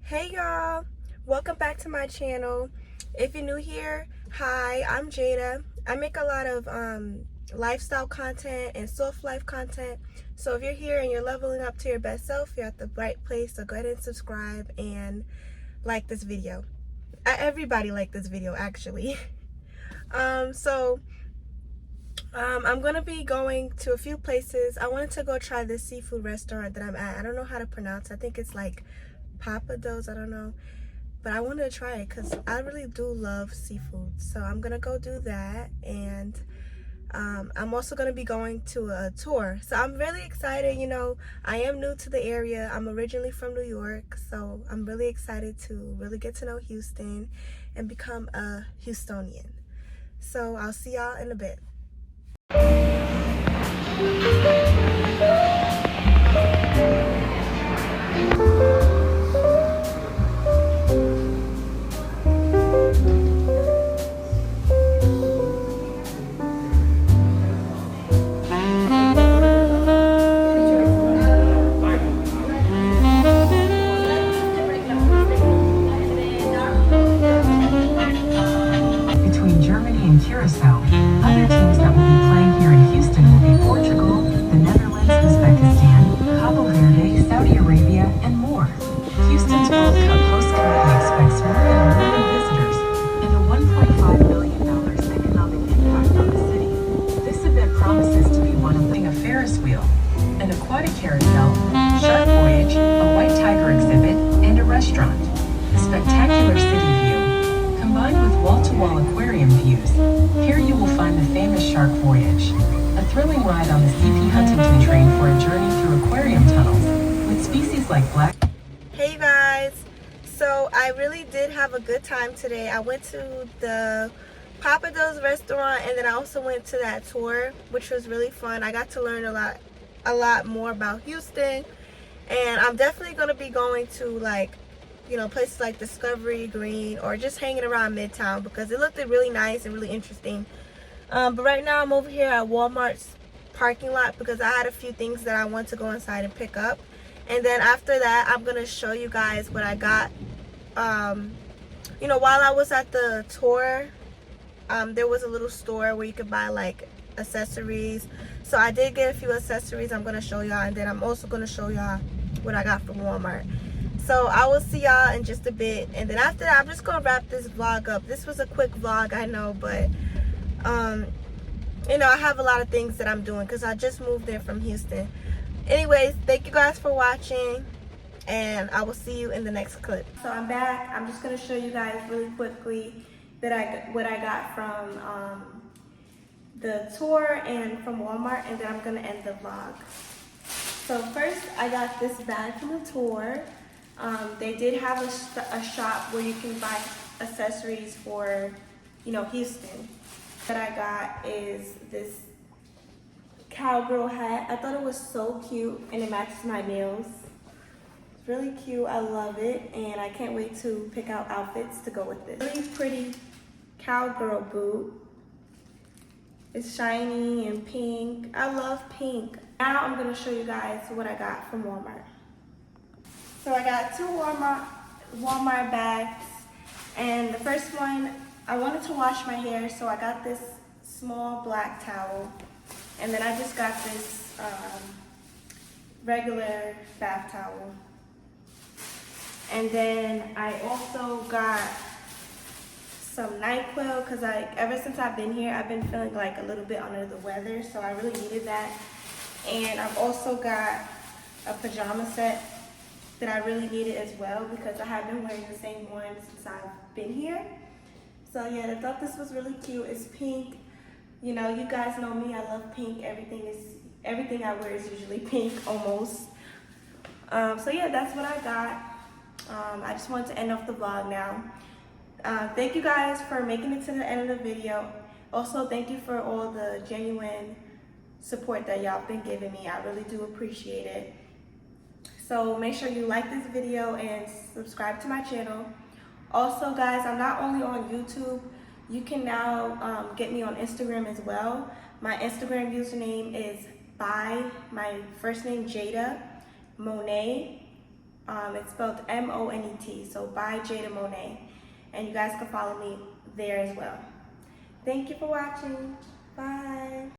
Hey y'all, welcome back to my channel. If you're new here, hi, I'm Jada. I make a lot of lifestyle content and soft life content. So if you're here and you're leveling up to your best self, you're at the right place. So go ahead and subscribe and like this video. Everybody like this video actually. I'm gonna be going to a few places. I wanted to go try this seafood restaurant that I'm at. I don't know how to pronounce it. I think it's like Pappadeaux, I don't know, but I wanted to try it because I really do love seafood. So I'm gonna go do that, and I'm also gonna be going to a tour. So I'm really excited. I am new to the area. I'm originally from New York, so I'm really excited to really get to know Houston and become a Houstonian. So I'll see y'all in a bit. Between Germany and Curacao, other teams that will be playing here in Houston will be Portugal, the Netherlands, Uzbekistan, Cabo Verde, Saudi Arabia, and more. Houston's World Cup host committee expects more than 1 million visitors and a $1.5 billion economic impact on the city. This event promises to be one of a Ferris wheel, an aquatic carousel, shark voyage, a white tiger exhibit, and a restaurant. A spectacular city view, combined with wall-to-wall aquarium views. Here you will find the famous shark voyage, a thrilling ride on the CP Huntington train for a journey through aquarium tunnels with species like black. Hey guys, so I really did have a good time today. I went to the Pappadeaux restaurant, and then I also went to that tour, which was really fun. I got to learn a lot more about Houston, and I'm definitely going to be going to places like Discovery Green or just hanging around Midtown because it looked really nice and really interesting. But right now I'm over here at Walmart's parking lot because I had a few things that I want to go inside and pick up. And then after that, I'm going to show you guys what I got. While I was at the tour, there was a little store where you could buy like accessories. So I did get a few accessories I'm going to show y'all, and then I'm also going to show y'all what I got from Walmart. So I will see y'all in just a bit, and then after that I'm just gonna wrap this vlog up. This was a quick vlog, I know, but I have a lot of things that I'm doing because I just moved in from Houston. Anyways, thank you guys for watching, and I will see you in the next clip. So I'm back. I'm just gonna show you guys really quickly what I got from the tour and from Walmart, and then I'm gonna end the vlog. So first I got this bag from the tour. They did have a shop where you can buy accessories for, Houston. What I got is this cowgirl hat. I thought it was so cute, and it matches my nails. It's really cute. I love it, and I can't wait to pick out outfits to go with this. Really pretty cowgirl boot. It's shiny and pink. I love pink. Now I'm gonna show you guys what I got from Walmart. So I got two Walmart bags, and the first one, I wanted to wash my hair, so I got this small black towel, and then I just got this regular bath towel. And then I also got some NyQuil because ever since I've been here, I've been feeling like a little bit under the weather, so I really needed that. And I've also got a pajama set that I really needed as well because I have been wearing the same one since I've been here. So yeah, I thought this was really cute. It's pink. You guys know me, I love pink. Everything I wear is usually pink almost. So yeah, that's what I got. I just wanted to end off the vlog now. Thank you guys for making it to the end of the video. Also, thank you for all the genuine support that y'all been giving me. I really do appreciate it. So make sure you like this video and subscribe to my channel. Also guys, I'm not only on YouTube, you can now get me on Instagram as well. My Instagram username is by my first name Jada Monet It's spelled M-O-N-E-T, so by Jada Monet. And you guys can follow me there as well. Thank you for watching. Bye.